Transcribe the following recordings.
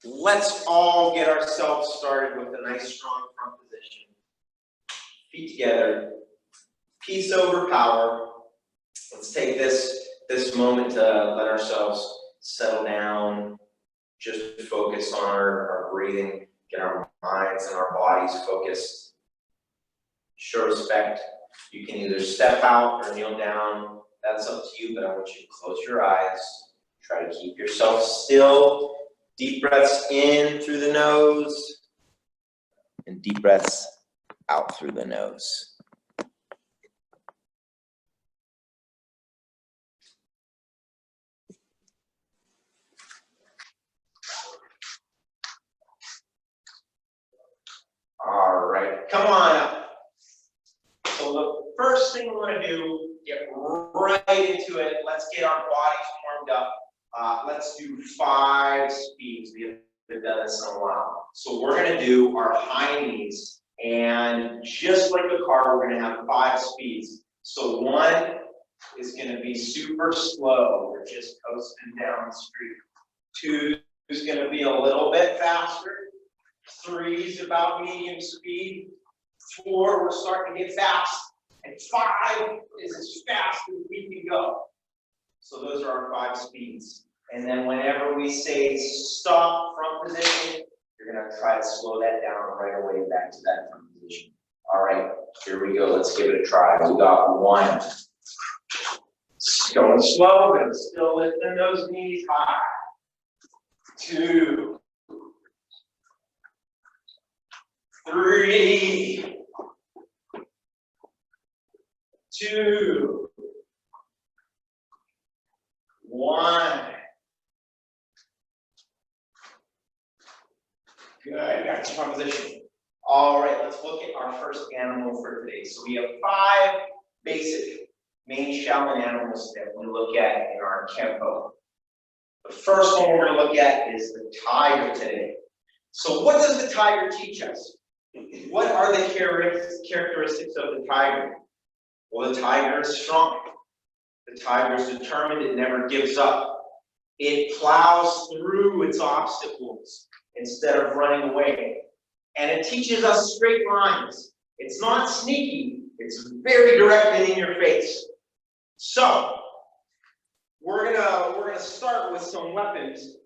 Let's all get ourselves started with a nice strong front position. Feet together, peace over power. Let's take this moment to let ourselves settle down, just focus on our breathing, get our minds and our bodies focused. Show respect. You can either step out or kneel down. That's up to you, but I want you to close your eyes. Try to keep yourself still. Deep breaths in through the nose and deep breaths out through the nose. All right, come on up. So the first thing we want to do, get right into it. Let's get our bodies warmed up. Let's do 5 speeds. We haven't done this in a while. So we're going to do our high knees, and just like the car, we're going to have 5 speeds. So 1 is going to be super slow. We're just coasting down the street. 2 is going to be a little bit faster. 3 is about medium speed. 4, we're starting to get fast. And 5 is as fast as we can go. So those are our 5 speeds. And then whenever we say stop front position, you're going to try to slow that down right away back to that front position. All right, here we go. Let's give it a try. We got 1. Going slow, but still lifting those knees high. 2. 3. 2. 1. Good, back to front position. All right, let's look at our first animal for today. So we have 5 basic main Shaolin animals that we look at in our Kempo. The first one we're going to look at is the tiger today. So what does the tiger teach us? What are the characteristics of the tiger? Well, the tiger is strong. The tiger is determined. It never gives up. It plows through its obstacles instead of running away. And it teaches us straight lines. It's not sneaky. It's very direct and in your face. So, we're gonna start with some weapons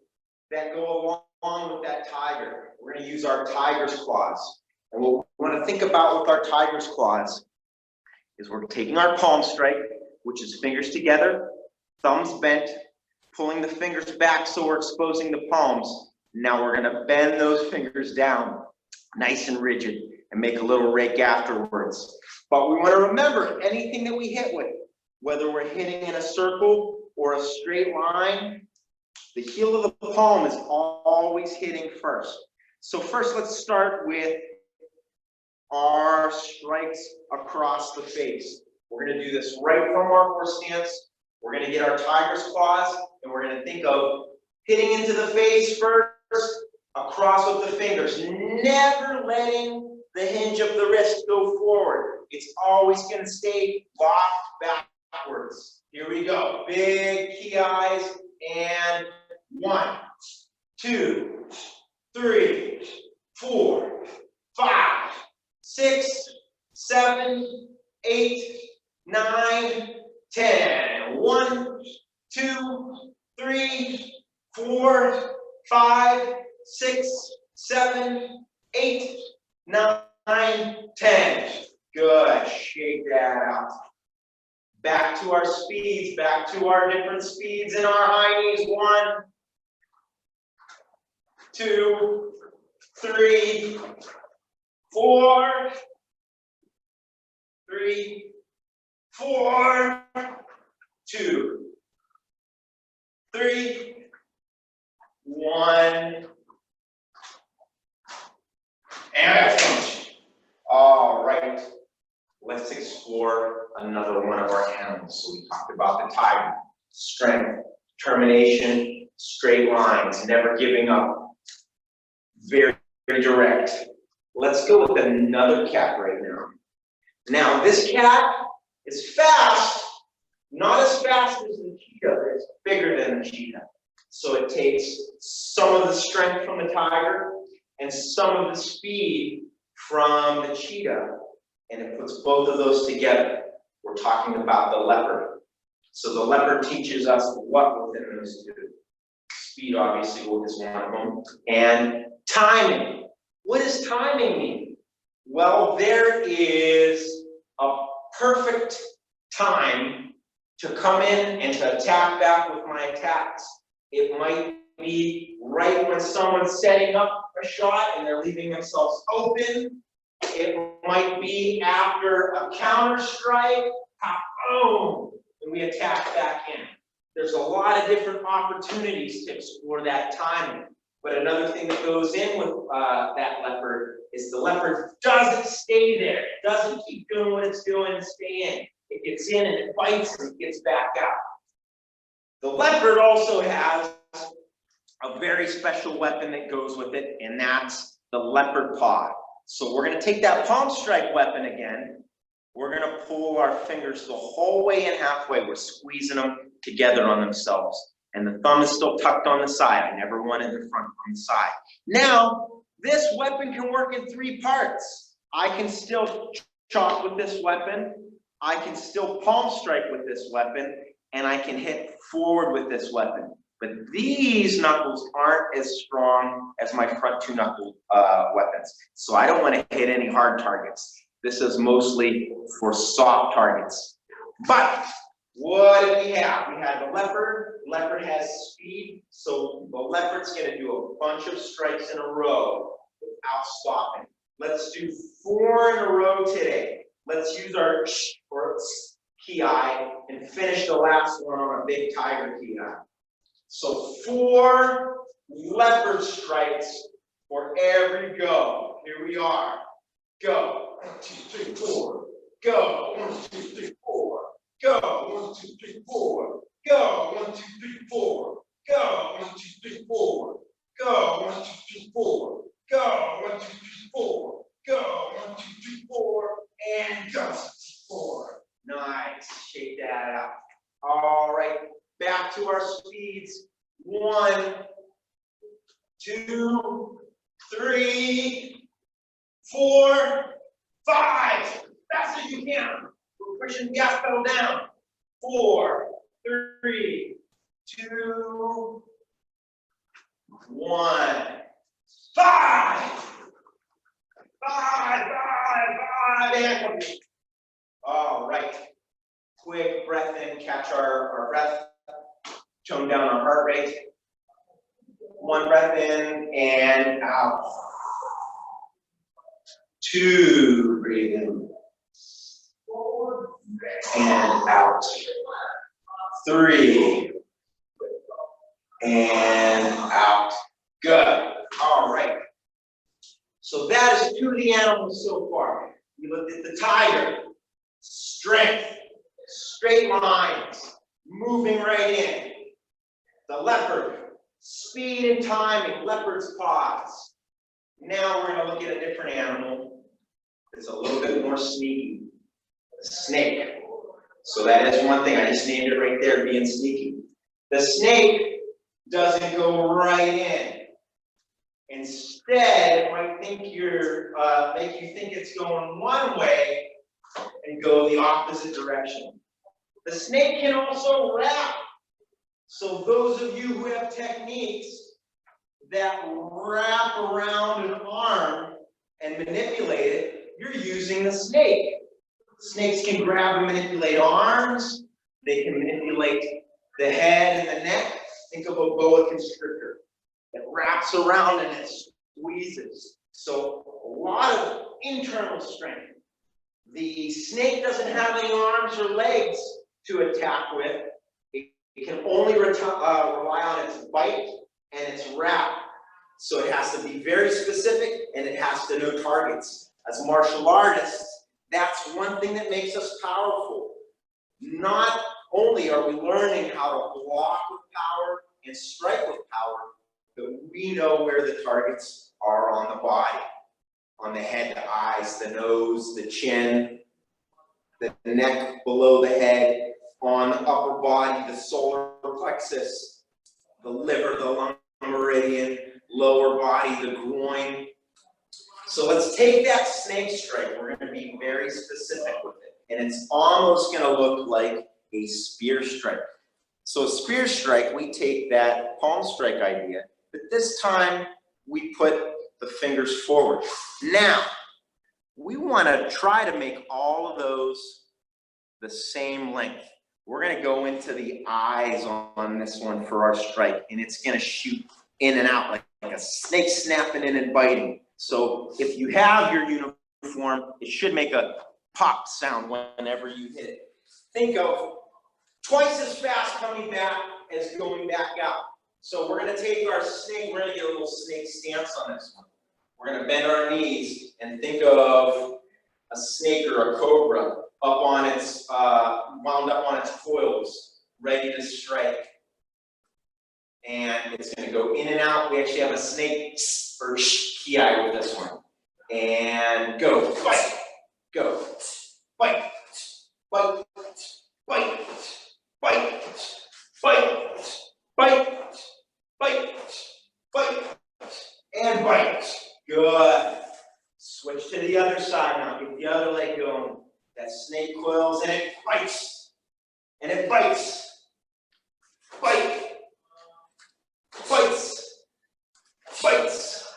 that go along with that tiger. We're gonna use our tiger's claws. And what we want to think about with our tiger's claws is we're taking our palm strike, which is fingers together, thumbs bent, pulling the fingers back so we're exposing the palms. Now we're going to bend those fingers down, nice and rigid, and make a little rake afterwards. But we want to remember anything that we hit with, whether we're hitting in a circle or a straight line, the heel of the palm is always hitting first. So first, let's start with our strikes across the face. We're going to do this right from our horse stance. We're going to get our tiger's claws, and we're going to think of hitting into the face first, across with the fingers, never letting the hinge of the wrist go forward. It's always going to stay locked backwards. Here we go. Big key eyes, and 1, 2, 3, 4, 5, 6, 7, 8, 9, 10. 1, 2, 3, 4, 5, 6, 7, 8, 9, 10. Good. Shake that out. Back to our speeds, back to our different speeds in our high knees. 1, 2, 3, 4, 3, 4, 2, 3, 1, and excellent. All right, let's explore another one of our animals. So we talked about the tiger, strength, determination, straight lines, never giving up, very, very direct. Let's go with another cat right now. Now, this cat is fast, not as fast as the cheetah, but it's bigger than the cheetah. So it takes some of the strength from the tiger and some of the speed from the cheetah, and it puts both of those together. We're talking about the leopard. So the leopard teaches us what within those two. Speed, obviously, is one of them. And timing. What does timing mean? Well, there is a perfect time to come in and to attack back with my attacks. It might be right when someone's setting up a shot and they're leaving themselves open. It might be after a counter strike, boom, and we attack back in. There's a lot of different opportunities to explore that timing. But another thing that goes in with that leopard is the leopard doesn't stay there. It doesn't keep doing what it's doing and stay in. It gets in and it bites and it gets back out. The leopard also has a very special weapon that goes with it, and that's the leopard paw. So we're going to take that palm strike weapon again. We're going to pull our fingers the whole way in halfway. We're squeezing them together on themselves. And the thumb is still tucked on the side. I never want it in the front, on the side. Now, this weapon can work in three parts. I can still chop with this weapon. I can still palm strike with this weapon. And I can hit forward with this weapon. But these knuckles aren't as strong as my front two knuckle weapons. So I don't want to hit any hard targets. This is mostly for soft targets. But what do we have? We have the leopard. The leopard has speed. So the leopard's going to do a bunch of strikes in a row without stopping. Let's do 4 in a row today. Let's use our ki and finish the last one on a big tiger ki. So 4 leopard strikes for every go. Here we are. Go. 1, 2, 3, 4. Go. 1, 2, 3, 4. Go. 1, 2, 3, 4. Go. 1, 2, 3, 4. Go. 1, 2, 3, 4. Go. 1, 2, 3, 4. Go. 1, 2, 3, 4. Go. 1, 2, 3, 4. And go. 4. Nice. Shake that out. All right. Back to our speeds. 1, 2, 3, 4, 5. Fast as you can. We're pushing the gas pedal down. 4, 3, 2, 1. 5. 5, 5, 5, and complete. All right. Quick breath in, catch our breath. Tone down our heart rate. 1 breath in and out. 2, breathe in. And out. 3. And out. Good. All right. So that is 2 of the animals so far. We looked at the tiger. Strength. Straight lines. Moving right in. The leopard. Speed and timing. Leopard's paws. Now we're going to look at a different animal. It's a little bit more sneaky. The snake. So that is one thing. I just named it right there, being sneaky. The snake doesn't go right in. Instead, it might think make you think it's going one way and go the opposite direction. The snake can also wrap. So those of you who have techniques that wrap around an arm and manipulate it, you're using the snake. Snakes can grab and manipulate arms. They can manipulate the head and the neck. Think of a boa constrictor. It wraps around and it squeezes. So a lot of internal strength. The snake doesn't have any arms or legs to attack with. It can only rely on its bite and its wrap. So it has to be very specific and it has to know targets. As martial artists, that's one thing that makes us powerful. Not only are we learning how to block with power and strike with power, but we know where the targets are on the body. On the head, the eyes, the nose, the chin, the neck below the head, on the upper body, the solar plexus, the liver, the lung meridian, lower body, the groin. So let's take that snake strike. We're going to be very specific with it. And it's almost going to look like a spear strike. So a spear strike, we take that palm strike idea, but this time we put the fingers forward. Now, we want to try to make all of those the same length. We're going to go into the eyes on this one for our strike, and it's going to shoot in and out like a snake snapping in and biting. So if you have your uniform, it should make a pop sound whenever you hit it. Think of twice as fast coming back as going back out. So we're going to take our snake, we're going to get a little snake stance on this one. We're going to bend our knees and think of a snake or a cobra up on its, wound up on its coils, ready to strike. And it's going to go in and out. We actually have a snake or ki with this one. And go, fight, go, fight, fight, fight, fight, fight, fight, fight, fight, and bite. Good. Switch to the other side now. Get the other leg going. That snake coils and it bites. And it bites. Bite. Bites. Bites.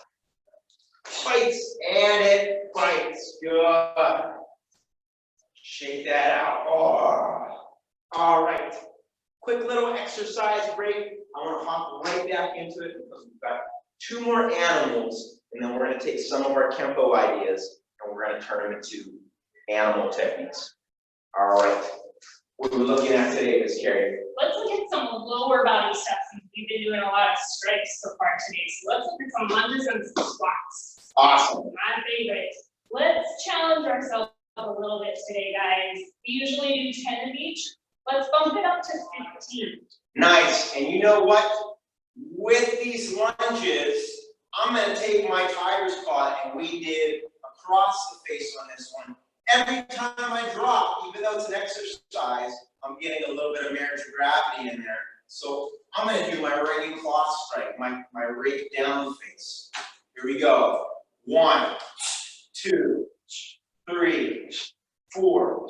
Bites. And it bites. Good. Shake that out. Oh. All right. Quick little exercise break. I want to hop right back into it because we've got 2 more animals, and then we're going to take some of our Kempo ideas and we're going to turn them into animal techniques. All right. What are we looking at today, Ms. Carrie? Let's look at some lower body stuff since we've been doing a lot of strikes so far today. So let's look at some lunges and some squats. Awesome. My favorite. Let's challenge ourselves a little bit today, guys. We usually do 10 of each. Let's bump it up to 15. Nice. And you know what? With these lunges, I'm going to take my tiger's paw, and we did across the face on this one. Every time I drop, even though it's an exercise, I'm getting a little bit of marriage of gravity in there. So I'm going to do my raking cloth strike, my rake down the face. Here we go. 1, 2, 3, 4,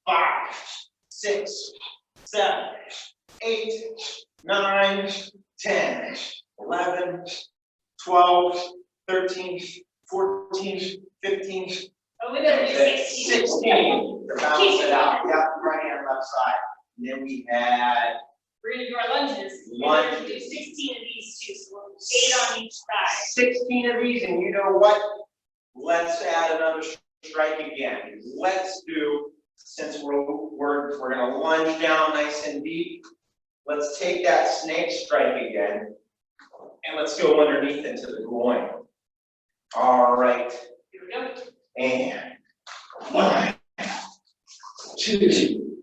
5, 6, 7, 8, 9, 10, 11, 12, 13, 14, 15. Oh, we're going to do 16. 16. To balance it out. Yep, right hand, left side. And then we had. We're going to do our lunges. We're going to do 16 of these too, so we'll 8 on each side. 16 of these, and you know what? Let's add another strike again. Let's do, since we're going to lunge down nice and deep, let's take that snake strike again, and let's go underneath into the groin. All right. Here we go. And 1, 2,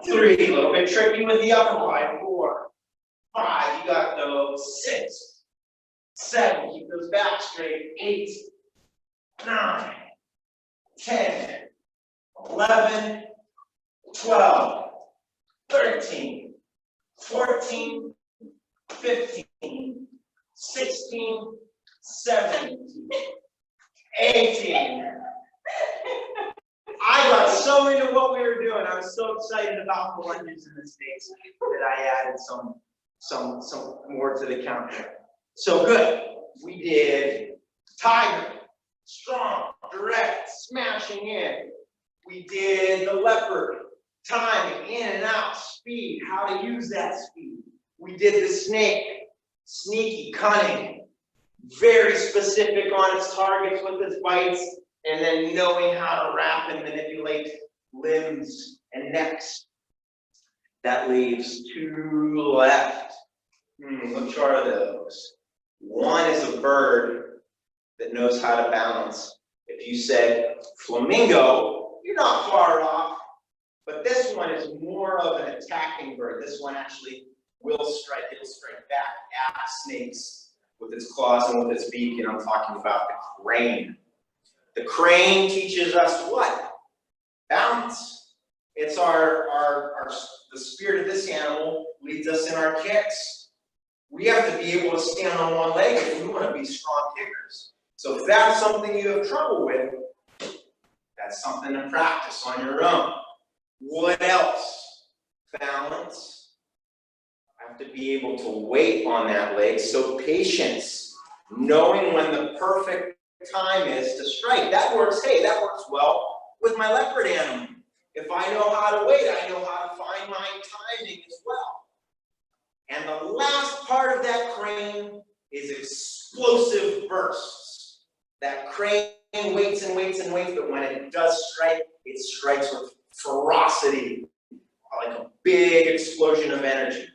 3. A little bit tricky with the upper body. 4, 5. You got those. 6, 7. Keep those back straight. 8, 9, 10, 11, 12, 13, 14, 15, 16, 17, 18. I got so into what we were doing. I was so excited about the lunges in this space that I added some more to the counter. So good. We did tiger, strong, direct, smashing in. We did the leopard, timing, in and out, speed, how to use that speed. We did the snake, sneaky, cunning, very specific on its targets with its bites, and then knowing how to wrap and manipulate limbs and necks. That leaves 2 left. Which are those? One is a bird that knows how to balance. If you said flamingo, you're not far off, but this one is more of an attacking bird. This one actually will strike. It'll strike back at snakes with its claws and with its beak, and I'm talking about the crane. The crane teaches us what? Balance. It's the spirit of this animal leads us in our kicks. We have to be able to stand on one leg if we want to be be strong kickers. So if that's something you have trouble with, that's something to practice on your own. What else? Balance. I have to be able to wait on that leg. So patience, knowing when the perfect time is to strike. That works, hey, that works well with my leopard animal. If I know how to wait, I know how to find my timing as well. And the last part of that crane is explosive bursts. That crane waits and waits and waits, but when it does strike, it strikes with ferocity, like a big explosion of energy.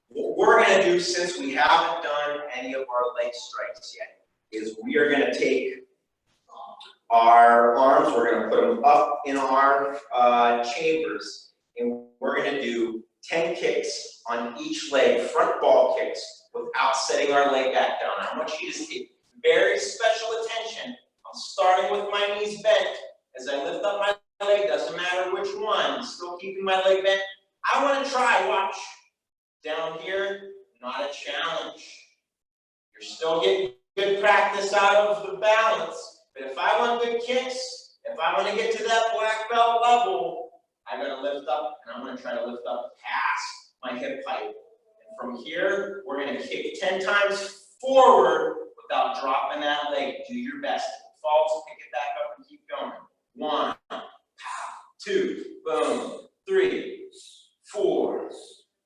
What we're going to do, since we haven't done any of our leg strikes yet, is we are going to take our arms, we're going to put them up in our chambers, and we're going to do 10 kicks on each leg, front ball kicks, without setting our leg back down. I want you to take very special attention. I'm starting with my knees bent. As I lift up my leg, doesn't matter which one, still keeping my leg bent. I want to try, watch. Down here, not a challenge. You're still getting good practice out of the balance. But if I want good kicks, if I want to get to that black belt level, I'm going to lift up, and I'm going to try to lift up past my hip height. And from here, we're going to kick 10 times forward without dropping that leg. Do your best. If it falls, pick it back up and keep going. 1, 2, boom, 3, 4,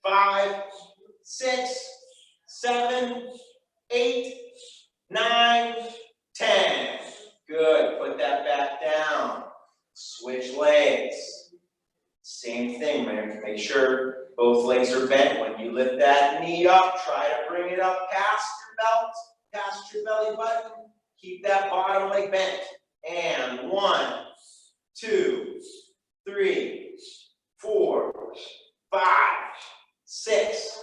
5, 6, 7, 8, 9, 10. Good. Put that back down. Switch legs. Same thing, man. Make sure both legs are bent. When you lift that knee up, try to bring it up past your belt, past your belly button. Keep that bottom leg bent. And 1, 2, 3, 4, 5, 6,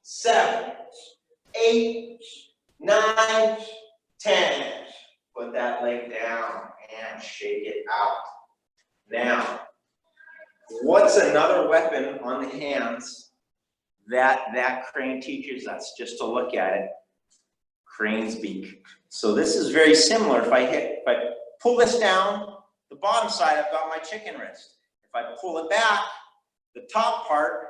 7, 8, 9, 10. Put that leg down and shake it out. Now, what's another weapon on the hands that crane teaches us, just to look at it? Crane's beak. So this is very similar. If I pull this down, the bottom side, I've got my chicken wrist. If I pull it back, the top part,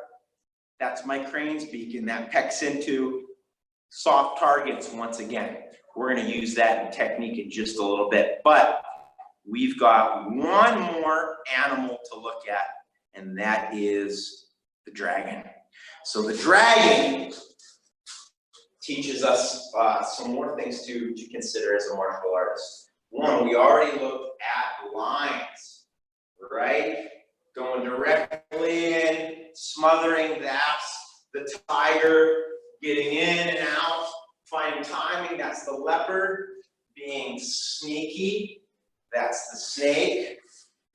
that's my crane's beak, and that pecks into soft targets once again. We're going to use that in technique in just a little bit, but we've got one more animal to look at, and that is the dragon. So the dragon teaches us some more things to consider as a martial artist. One, we already looked at lines, right? Going directly in, smothering, that's the tiger, getting in and out, finding timing, that's the leopard, being sneaky, that's the snake,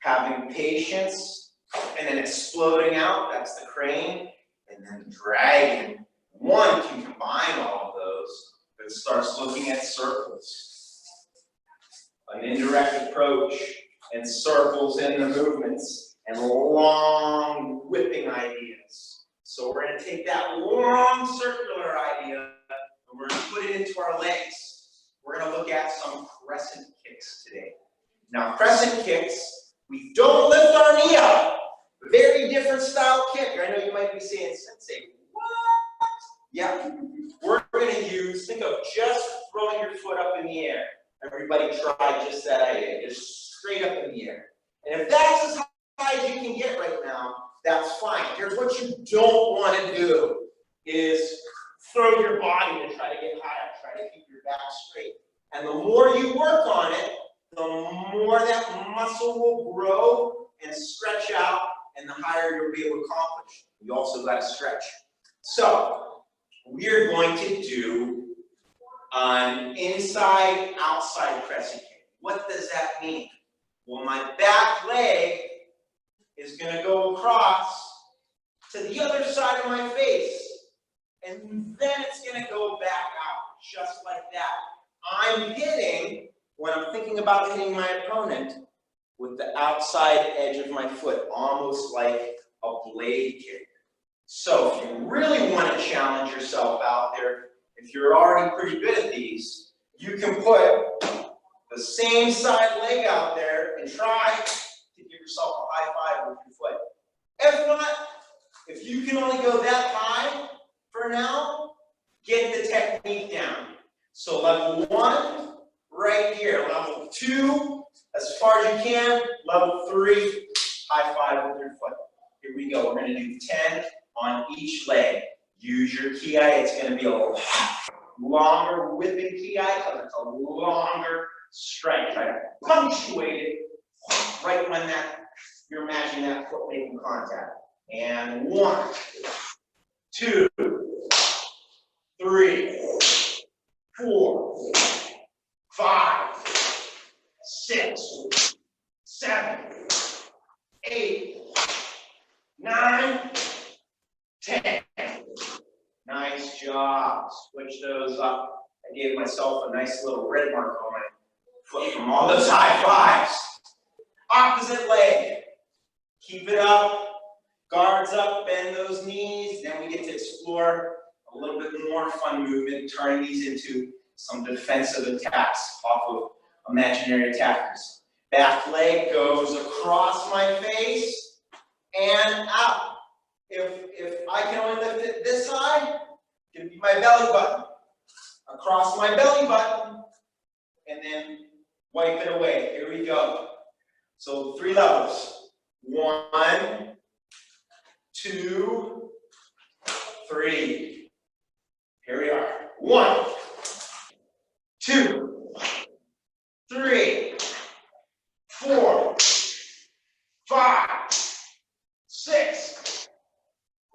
having patience, and then exploding out, that's the crane, and then the dragon. One can combine all of those, but it starts looking at circles, an indirect approach, and circles in the movements, and long whipping ideas. So we're going to take that long circular idea and we're going to put it into our legs. We're going to look at some crescent kicks today. Now, crescent kicks, we don't lift our knee up. Very different style kick. I know you might be saying, Sensei, what? Yeah, we're going to use, think of just throwing your foot up in the air. Everybody try just that idea, just straight up in the air. And if that's as high as you can get right now, that's fine. Here's what you don't want to do is throw your body to try to get higher, try to keep your back straight. And the more you work on it, the more that muscle will grow and stretch out, and the higher you'll be able to accomplish. You also got to stretch. So we're going to do an inside-outside crescent kick. What does that mean? Well, my back leg is going to go across to the other side of my face, and then it's going to go back out, just like that. I'm hitting, when I'm thinking about hitting my opponent, with the outside edge of my foot, almost like a blade kick. So if you really want to challenge yourself out there, if you're already pretty good at these, you can put the same side leg out there and try to give yourself a high five with your foot. If not, if you can only go that high for now, get the technique down. So level 1, right here. Level 2, as far as you can. Level 3, high five with your foot. Here we go. We're going to do 10 on each leg. Use your ki. It's going to be a little longer whipping ki because it's a longer strike. Try to punctuate it right when you're imagining that foot making contact. And 1, 2, 3, 4, 5, 6, 7, 8, 9, 10. Nice job. Switch those up. I gave myself a nice little red mark on my foot from all those high fives. Opposite leg. Keep it up. Guards up, bend those knees. Then we get to explore a little bit more fun movement, turning these into some defensive attacks off of imaginary attackers. Back leg goes across my face and out. If I can only lift it this side, it can be my belly button. Across my belly button, and then wipe it away. Here we go. So 3 levels. 1, 2, 3. Here we are. 1, 2, 3, 4, 5, 6,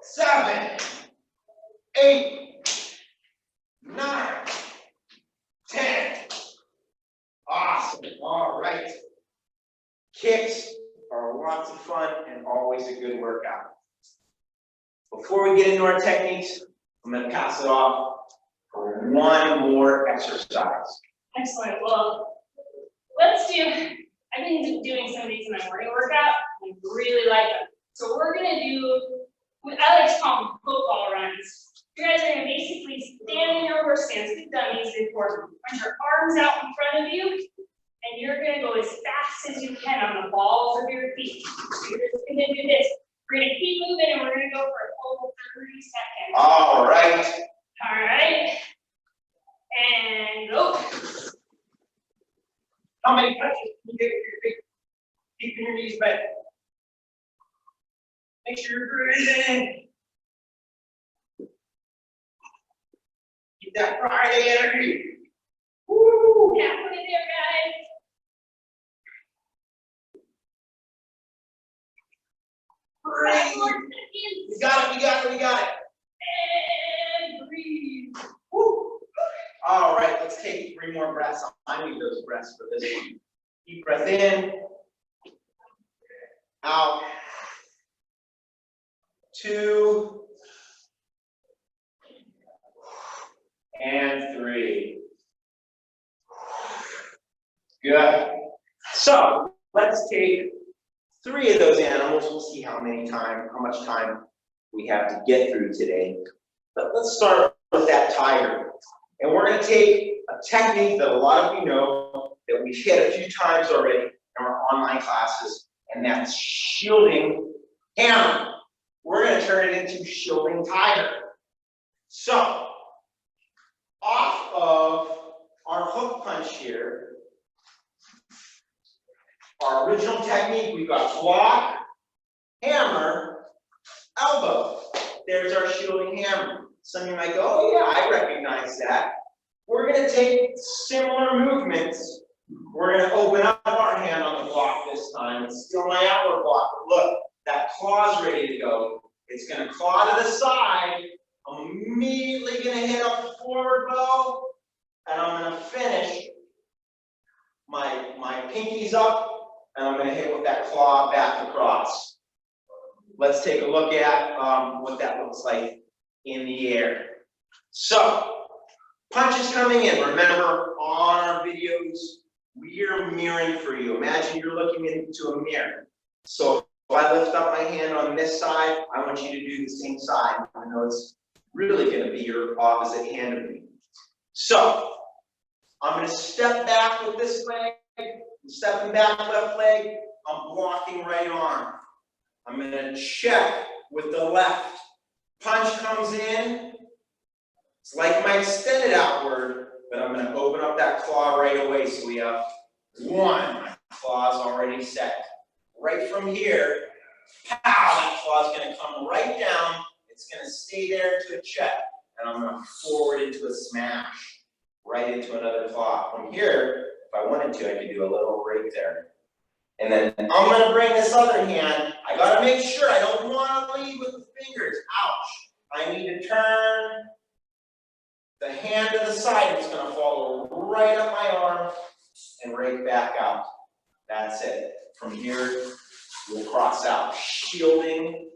7, 8, 9, 10. Awesome. All right. Kicks are lots of fun and always a good workout. Before we get into our techniques, I'm going to pass it off for one more exercise. Excellent. Well, let's do, I've been doing some of these in my morning workout. I really like them. So we're going to do, I like to call them football runs. You guys are going to basically stand in your horse stance, we've done these before. Put your arms out in front of you, and you're going to go as fast as you can on the balls of your feet. So you're just going to do this. We're going to keep moving, and we're going to go for a total 30 seconds. All right. All right. And go. How many touches can you get with your feet? Keeping your knees bent. Make sure you're breathing. Keep that Friday energy. Woo! Yeah, put it there, guys. Breathe. We got it, we got it, we got it. And breathe. Woo. All right, let's take 3 more breaths. I need those breaths for this one. Deep breath in. Out. 2. And 3. Good. So let's take 3 of those animals. We'll see how much time we have to get through today. But let's start with that tiger. And we're going to take a technique that a lot of you know that we've hit a few times already in our online classes, and that's shielding hammer. We're going to turn it into shielding tiger. So, off of our hook punch here, our original technique, we've got block, hammer, elbow. There's our shielding hammer. Some of you might go, oh yeah, I recognize that. We're going to take similar movements. We're going to open up our hand on the block this time. It's still my outward block. But look, that claw's ready to go. It's going to claw to the side. I'm immediately going to hit up the forward bow. And I'm going to finish my pinkies up. And I'm going to hit with that claw back across. Let's take a look at what that looks like in the air. So, punches coming in. Remember, on our videos, we are mirroring for you. Imagine you're looking into a mirror. So, if I lift up my hand on this side, I want you to do the same side, even though it's really going to be your opposite hand of me. So, I'm gonna step back with this leg, I'm stepping back left leg, I'm blocking right arm. I'm gonna check with the left. Punch comes in, it's like my extended outward, but I'm gonna open up that claw right away. So we have one, my claw's already set. Right from here, pow, that claw's gonna come right down, it's gonna stay there into a check, and I'm gonna forward into a smash, right into another claw. From here, if I wanted to, I could do a little right there. And then I'm gonna bring this other hand, I gotta make sure I don't wanna lead with the fingers, ouch. I need to turn the hand to the side, it's gonna follow right up my arm and right back out. That's it. From here, we'll cross out, shielding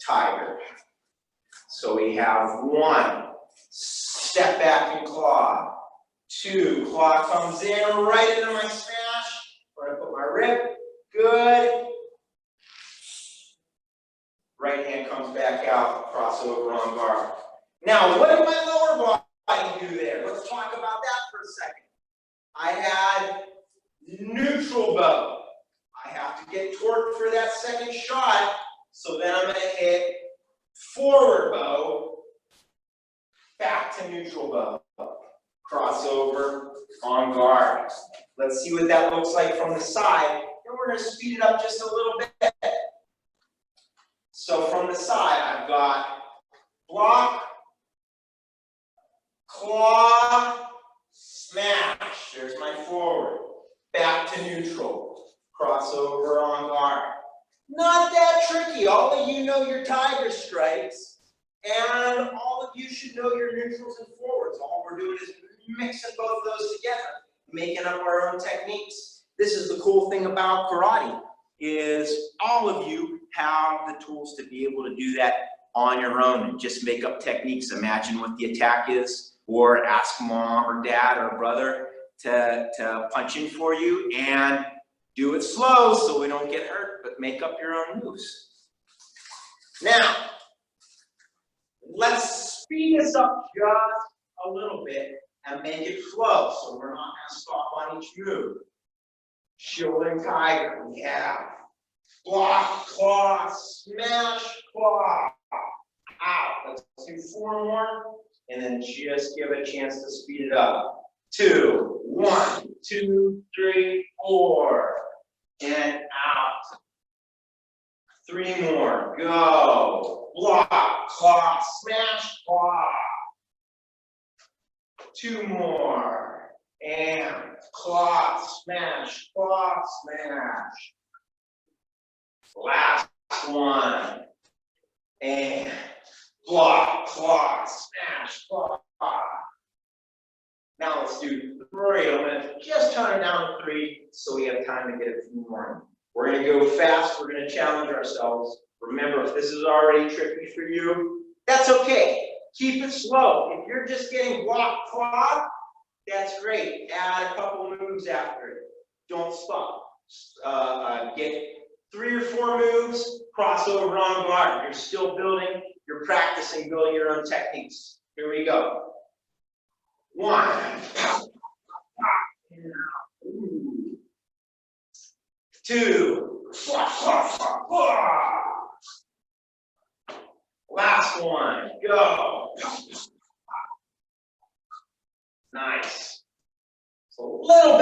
tiger. So we have one, step back and claw. Two, claw comes in right into my smash. I'm gonna put my rip, good. Right hand comes back out, crossover on guard. Now, what did my lower body do there? Let's talk about that for a second. I had neutral bow. I have to get torque for that second shot, so then I'm going to hit forward bow, back to neutral bow. Crossover on guard. Let's see what that looks like from the side. Then we're going to speed it up just a little bit. So from the side, I've got block, claw, smash. There's my forward. Back to neutral. Crossover on guard. Not that tricky. All of you know your tiger strikes, and all of you should know your neutrals and forwards. All we're doing is mixing both of those together, making up our own techniques. This is the cool thing about karate, is all of you have the tools to be able to do that on your own and just make up techniques. Imagine what the attack is, or ask mom or dad or brother to punch in for you, and do it slow so we don't get hurt, but make up your own moves. Now, let's speed this up just a little bit and make it flow, so we're not going to stop on each move. Shielding tiger, we have block, claw, smash, claw, out. Let's do 4 more, and then just give a chance to speed it up. 2, 1, 2, 3, 4, and out. 3 more, go. Block, claw, smash, claw. 2 more, and claw, smash, last one, and block, claw, smash, claw. Now let's do 3. I'm going to just turn it down to 3 so we have time to get a few more. We're going to go fast. We're going to challenge ourselves. Remember, if this is already tricky for you, that's okay. Keep it slow. If you're just getting block, claw, that's great. Add a couple of moves after it. Don't stop. Get 3 or 4 moves, crossover on guard. You're still building, you're practicing building your own techniques. Here we go. 1. 2. Last one. Go. Nice. So a little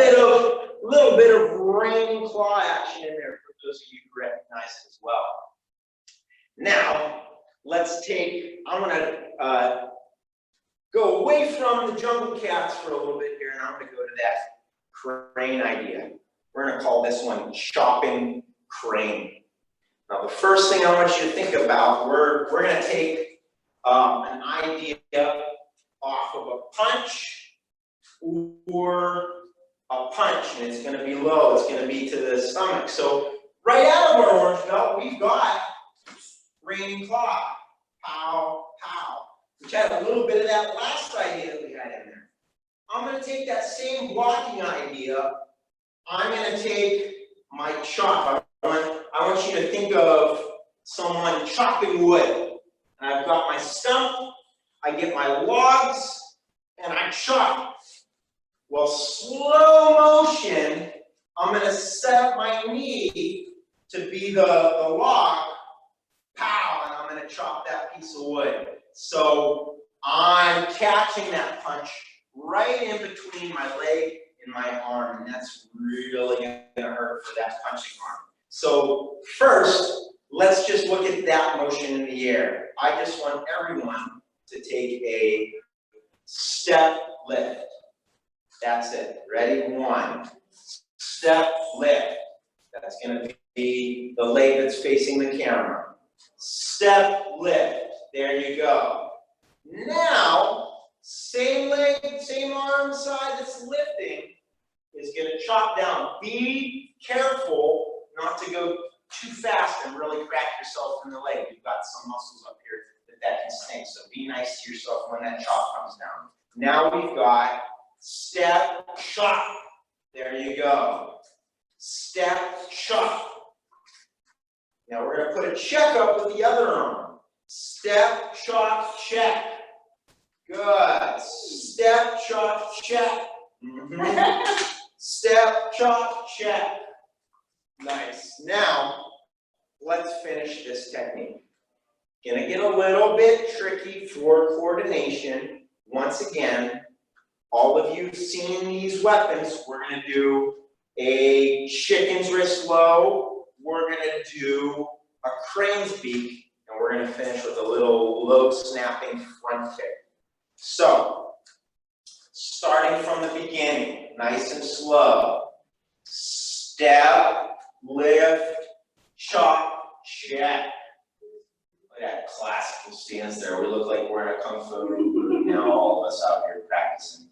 bit of rain claw action in there for those of you who recognize it as well. Now, let's take, I'm going to go away from the jungle cats for a little bit here, and I'm going to go to that crane idea. We're going to call this one chopping crane. Now, the first thing I want you to think about, we're going to take an idea off of a punch or a punch, and it's going to be low. It's going to be to the stomach. So right out of our orange belt, we've got raining claw, pow, pow, which had a little bit of that last idea that we had in there. I'm going to take that same blocking idea. I'm going to take my chop. I want you to think of someone chopping wood. And I've got my stump, I get my logs, and I chop. Well, slow motion, I'm gonna set up my knee to be the lock, pow, and I'm gonna chop that piece of wood. So I'm catching that punch right in between my leg and my arm, and that's really gonna hurt for that punching arm. So first, let's just look at that motion in the air. I just want everyone to take a step lift. That's it. Ready? 1. Step lift. That's going to be the leg that's facing the camera. Step lift. There you go. Now, same leg, same arm side that's lifting is going to chop down. Be careful not to go too fast and really crack yourself in the leg. You've got some muscles up here that can sting. So be nice to yourself when that chop comes down. Now we've got step chop. There you go. Step chop. Now we're going to put a check up with the other arm. Step chop check. Good. Step chop check. Step chop check. Nice. Now let's finish this technique. Gonna get a little bit tricky for coordination. Once again, all of you have seen these weapons. We're gonna do a chicken's wrist low. We're gonna do a crane's beak, and we're gonna finish with a little low snapping front kick. So, starting from the beginning, nice and slow. Step, lift, chop, check. Look at that classical stance there. We look like we're in a kung fu movie now, all of us out here practicing.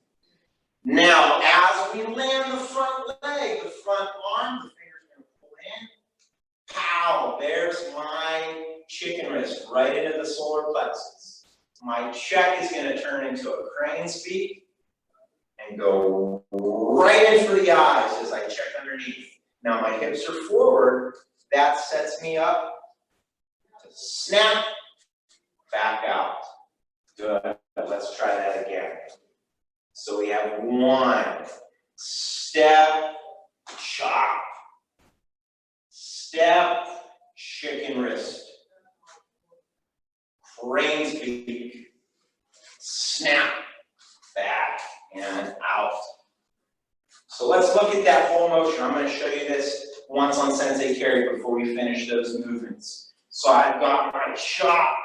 Now, as we land the front leg, the front arm, the finger's going to pull in. Pow! There's my chicken wrist right into the solar plexus. My check is going to turn into a crane's beak and go right in for the eyes as I check underneath. Now my hips are forward. That sets me up to snap, back out. Good. Let's try that again. So we have 1, step, chop, step, chicken wrist, crane's beak, snap, back and out. So let's look at that whole motion. I'm going to show you this once on Sensei Carry before we finish those movements. So I've got my chop.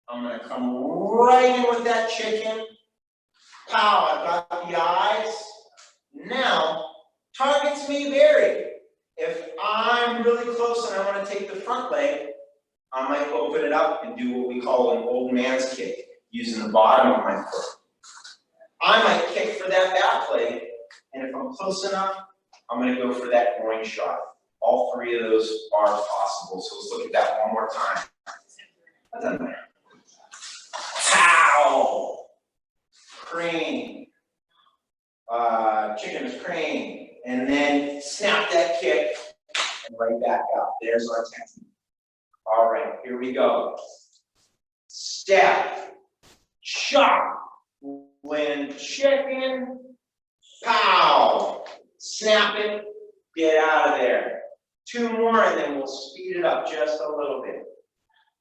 I'm going to come right in with that chicken. Pow, I've got the eyes. Now, targets may vary. If I'm really close and I want to take the front leg, I might open it up and do what we call an old man's kick, using the bottom of my foot. I might kick for that back leg, and if I'm close enough, I'm going to go for that groin shot. All 3 of those are possible, so let's look at that one more time. Pow! Crane, chicken's crane, and then snap that kick and right back out. There's our technique. All right, here we go. Step, chop, land chicken, pow, snap it, get out of there. 2 more and then we'll speed it up just a little bit.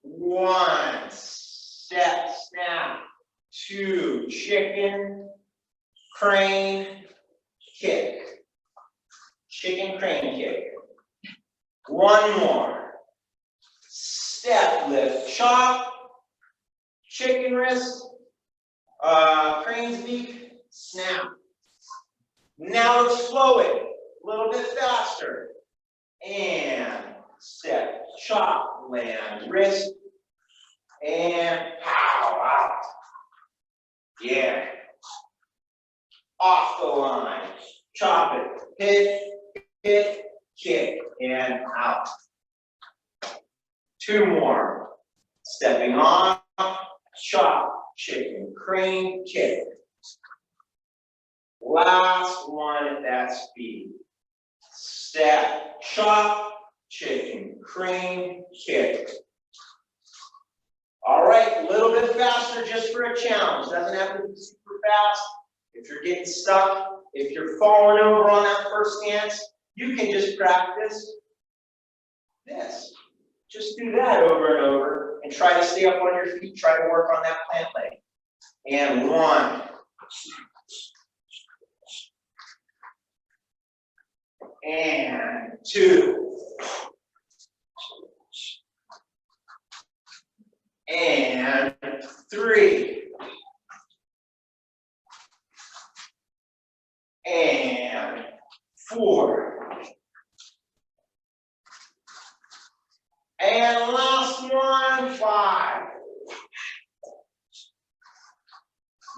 1, step, snap. 2, chicken, crane, kick. Chicken, crane, kick. 1 more. Step, lift, chop, chicken wrist, crane's beak, snap. Now let's slow it a little bit faster. And step, chop, land, wrist, and pow, out. Yeah. Off the line. Chop it. Hit, kick, and out. 2 more. Stepping on, chop, chicken, crane, kick. Last one at that speed. Step, chop, chicken, crane, kick. All right. right, a little bit faster just for a challenge. Doesn't have to be super fast. If you're getting stuck, if you're falling over on that first stance, you can just practice this. Just do that over and over and try to stay up on your feet. Try to work on that plant leg. And 1. And 2. And 3. And 4. And last one, 5.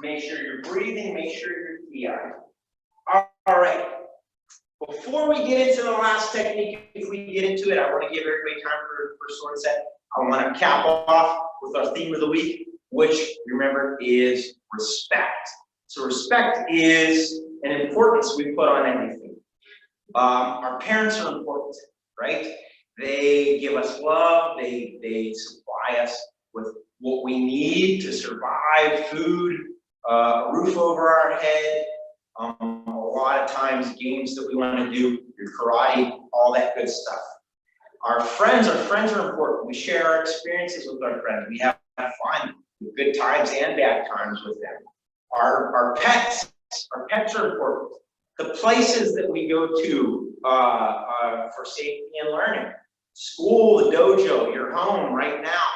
Make sure you're breathing, make sure you're TI. All right. Before we get into the last technique, if we get into it, I want to give everybody time for sword set. I want to cap off with our theme of the week, which, remember, is respect. So respect is an importance we put on everything. Our parents are important, right? They give us love, they supply us with what we need to survive, food, a roof over our head, a lot of times games that we want to do, your karate, all that good stuff. Our friends are important. We share our experiences with our friends. We have fun, good times and bad times with them. Our pets are important. The places that we go to for safety and learning. School, the dojo, your home right now.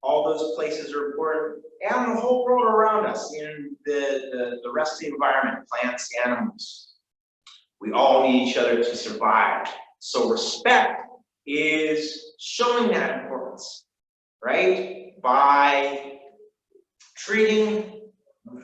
All those places are important. And the whole world around us, in the rest of the environment, plants, animals. We all need each other to survive. So respect is showing that importance, right? By treating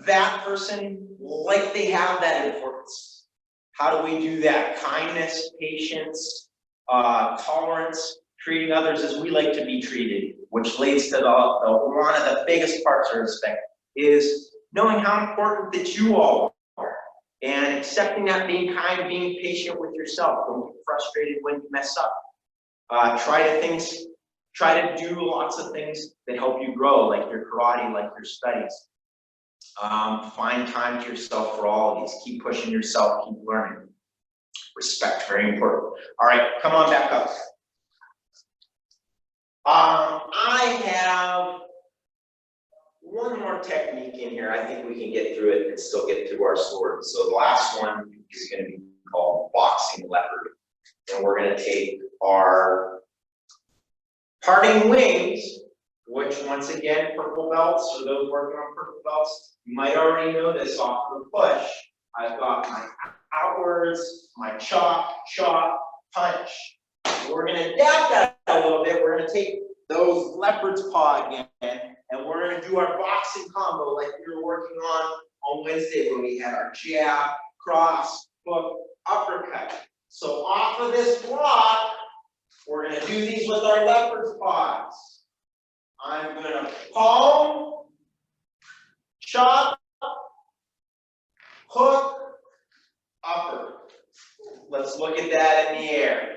that person like they have that importance. How do we do that? Kindness, patience, tolerance, treating others as we like to be treated, which leads to one of the biggest parts of respect is knowing how important that you all are and accepting that, being kind, being patient with yourself. Don't get frustrated when you mess up. Try to do lots of things that help you grow, like your karate, like your studies. Find time to yourself for all of these. Keep pushing yourself, keep learning. Respect, very important. All right, come on back up. I have one more technique in here. I think we can get through it and still get through our sword. So the last one is going to be called boxing leopard. And we're going to take our parting wings, which once again, purple belts, for those working on purple belts, you might already know this off of the push. I've got my outwards, my chop, punch. We're going to adapt that a little bit. We're going to take those leopard's paw again, and we're going to do our boxing combo like we were working on Wednesday when we had our jab, cross, hook, uppercut. So off of this block, we're going to do these with our leopard's paws. I'm going to palm, chop, hook, upper. Let's look at that in the air.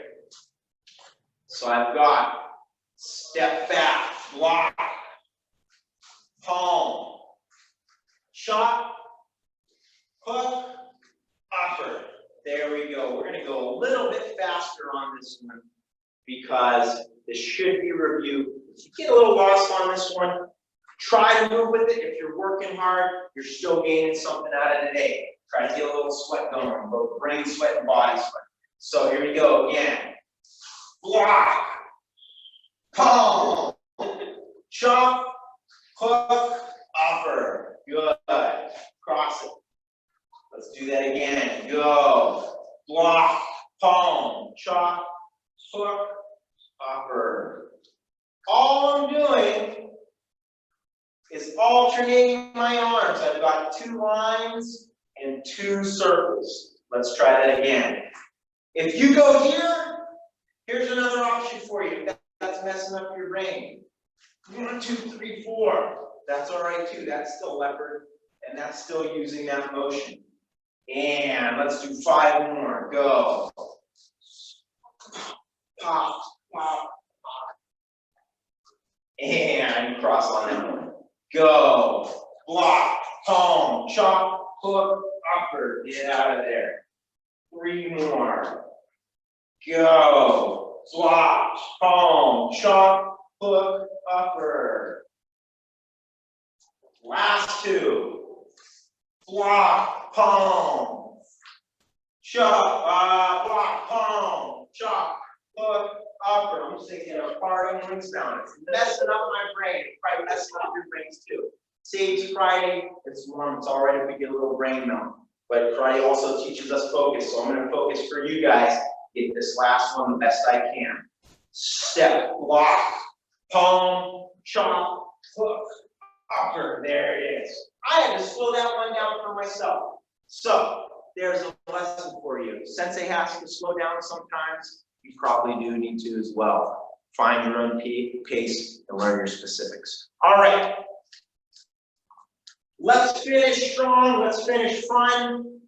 So I've got step back, block, palm, chop, hook, upper. There we go. We're going to go a little bit faster on this one because this should be reviewed. If you get a little lost on this one, try to move with it. If you're working hard, you're still gaining something out of the day. Try to get a little sweat going, both brain sweat and body sweat. So here we go again. Block, palm, chop, hook, upper. Good. Cross it. Let's do that again. Go. Block, palm, chop, hook, upper. All I'm doing is alternating my arms. I've got 2 lines and 2 circles. Let's try that again. If you go here, here's another option for you. That's messing up your brain. 1, 2, 3, 4. That's all right too. That's still leopard, and that's still using that motion. And let's do 5 more. Go. Pop, pop, pop. And cross on that one. Go. Block. Palm. Chop. Hook. Upper. Get out of there. 3 more. Go. Block. Palm. Chop. Hook. Upper. Last 2. Block. Palm. Chop. Block. Palm. Chop. Hook. Upper. I'm just thinking of parting links down. It's messing up my brain. It's probably messing up your brains too. Sage Friday, it's warm, it's alright if we get a little brain melt. But Friday also teaches us focus, so I'm going to focus for you guys. Get this last one the best I can. Step, block, palm, chop, hook, upper. There it is. I had to slow that one down for myself. So, there's a lesson for you. Sensei has to slow down sometimes. You probably do need to as well. Find your own pace and learn your specifics. All right. Let's finish strong. Let's finish fun.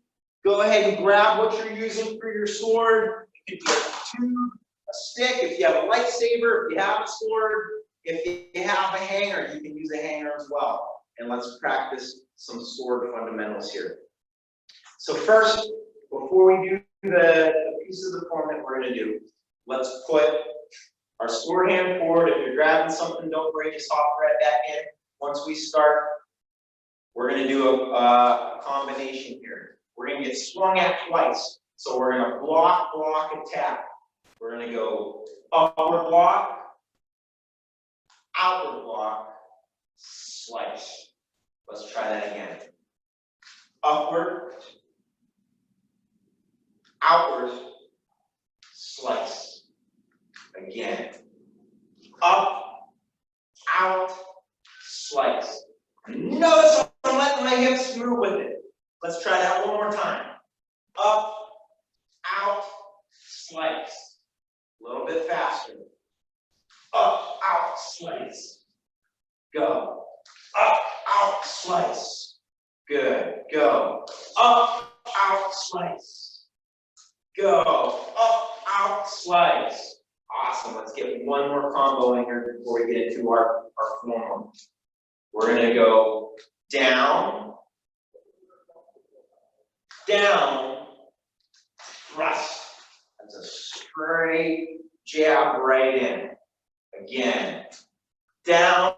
Go ahead and grab what you're using for your sword. It could be a tube, a stick, if you have a lightsaber, if you have a sword, if you have a hanger, you can use a hanger as well. And let's practice some sword fundamentals here. So first, before we do the piece of the form that we're going to do, let's put our sword hand forward. If you're grabbing something, don't worry, just hop right back in. Once we start, we're going to do a combination here. We're going to get swung at twice. So we're going to block, block, attack. We're going to go upward block, outward block, slice. Let's try that again. Upward, outward, slice. Again. Up, out, slice. Notice I'm letting my hips move with it. Let's try that one more time. Up, out, slice. A little bit faster. Up, out, slice. Go. Up, out, slice. Good. Go. Up, out, slice. Go. Up, out, slice. Awesome. Let's get one more combo in here before we get into our form. We're going to go down, down, thrust. That's a straight jab right in. Again, down,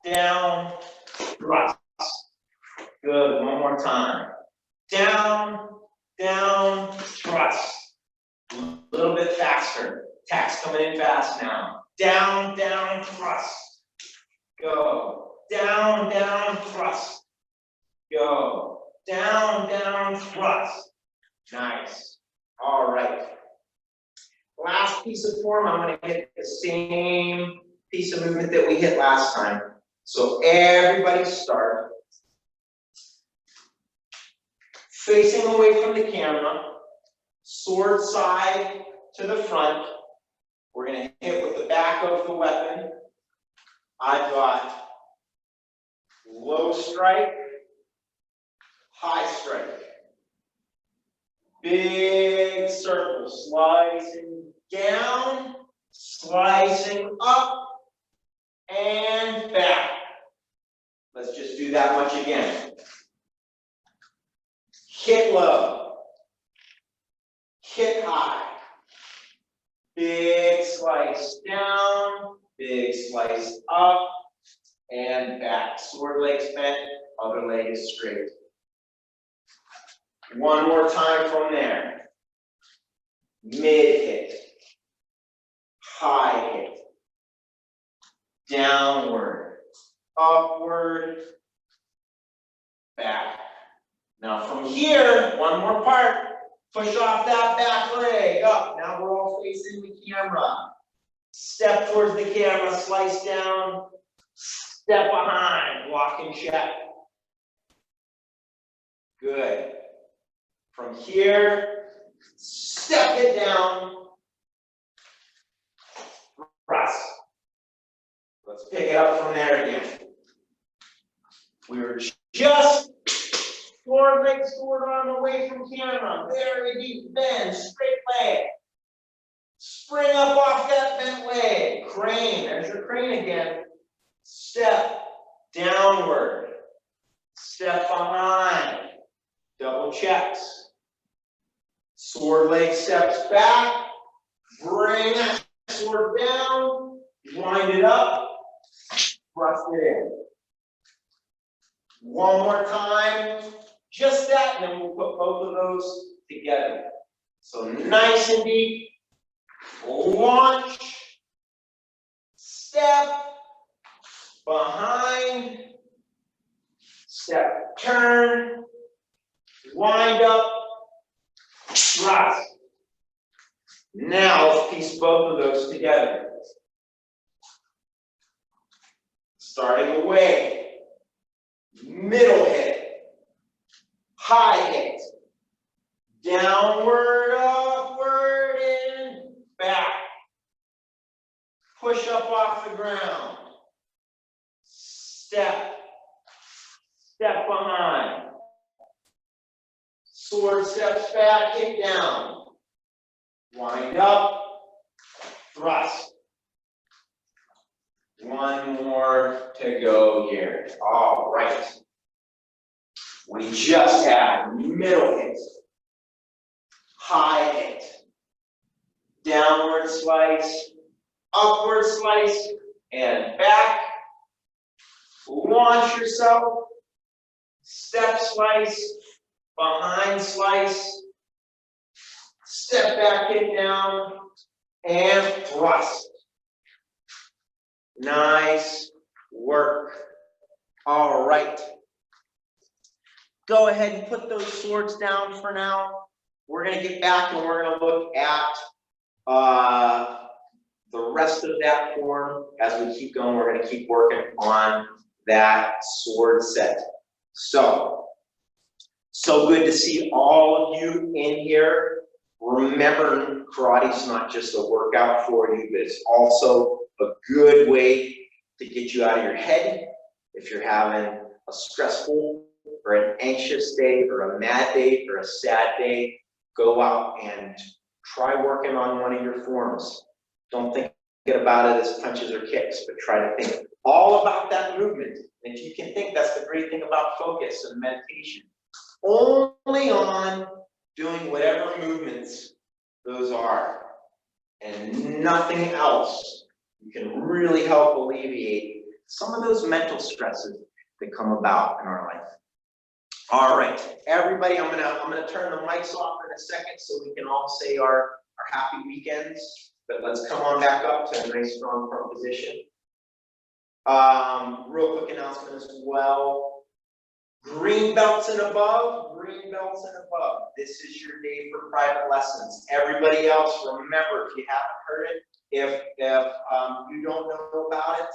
down, thrust. Good, one more time. Down, down, thrust. A little bit faster. Attack's coming in fast now. Down, down, thrust. Go. Down, down, thrust. Go. Down, down, thrust. Nice. All right. Last piece of form, I'm going to hit the same piece of movement that we hit last time. So everybody start facing away from the camera, sword side to the front. We're going to hit with the back of the weapon. I've got low strike, high strike. Big circle, slicing down, slicing up, and back. Let's just do that much again. Hit low, hit high. Big slice down, big slice up, and back. Sword leg's bent, other leg is straight. One more time from there. Mid hit, high hit, downward, upward, back. Now from here, one more part. Push off that back leg, up. Now we're all facing the camera. Step towards the camera, slice down, step behind, block and check. Good. From here, step it down, press. Let's pick it up from there again. We were just forward leg, forward arm away from camera. Very deep bend, straight leg. Spring up off that bent leg. Crane, there's your crane again. Step downward. Step behind. Double checks. Sword leg steps back. Bring that sword down. Wind it up. Thrust it in. One more time. Just that, and then we'll put both of those together. So nice and deep. Launch. Step. Behind. Step. Turn. Wind up. Thrust. Now let's piece both of those together. Starting away. Middle hit. High hit. Downward, upward, and back. Push up off the ground. Step. Step behind. Sword steps back, kick down. Wind up. Thrust. One more to go here. All right. We just had middle hit. High hit. Downward slice. Upward slice. And back. Launch yourself. Step slice. Behind slice. Step back, kick down. And thrust. Nice work. All right. Go ahead and put those swords down for now. We're going to get back and we're going to look at the rest of that form. As we keep going, we're going to keep working on that sword set. So good to see all of you in here. Remember, karate's not just a workout for you, but it's also a good way to get you out of your head. If you're having a stressful or an anxious day or a mad day or a sad day, go out and try working on one of your forms. Don't think about it as punches or kicks, but try to think all about that movement. And if you can think, that's the great thing about focus and meditation. Only on doing whatever movements those are and nothing else. You can really help alleviate some of those mental stresses that come about in our life. All right, everybody, I'm gonna turn the mics off in a second so we can all say our happy weekends. But let's come on back up to a nice strong front position. Real quick announcement as well. Green belts and above, green belts and above. This is your day for private lessons. Everybody else, remember, if you haven't heard it, if you don't know about it,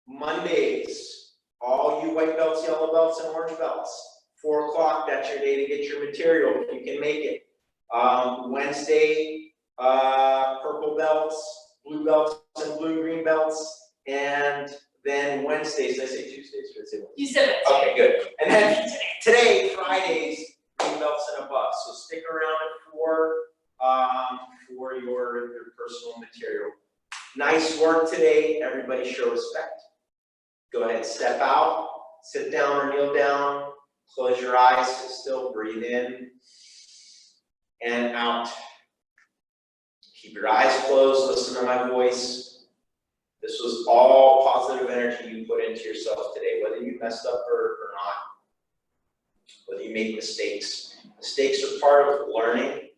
Mondays, all you white belts, yellow belts, and orange belts, 4 o'clock, that's your day to get your material if you can make it. Wednesday, purple belts, blue belts, and blue and green belts, and then Wednesdays, did I say Tuesdays or say Wednesdays? You said it. Okay, good. And then today, Fridays, green belts and above. So stick around at 4 for your personal material. Nice work today. Everybody show respect. Go ahead, step out, sit down or kneel down, close your eyes, sit still, breathe in and out. Keep your eyes closed, listen to my voice. This was all positive energy you put into yourself today, whether you messed up or not, whether you make mistakes. Mistakes are part of learning.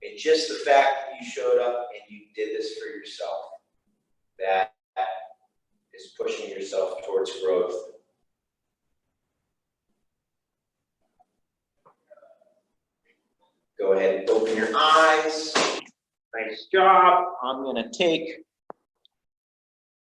And just the fact that you showed up and you did this for yourself, that is pushing yourself towards growth. Go ahead and open your eyes. Nice job. I'm going to take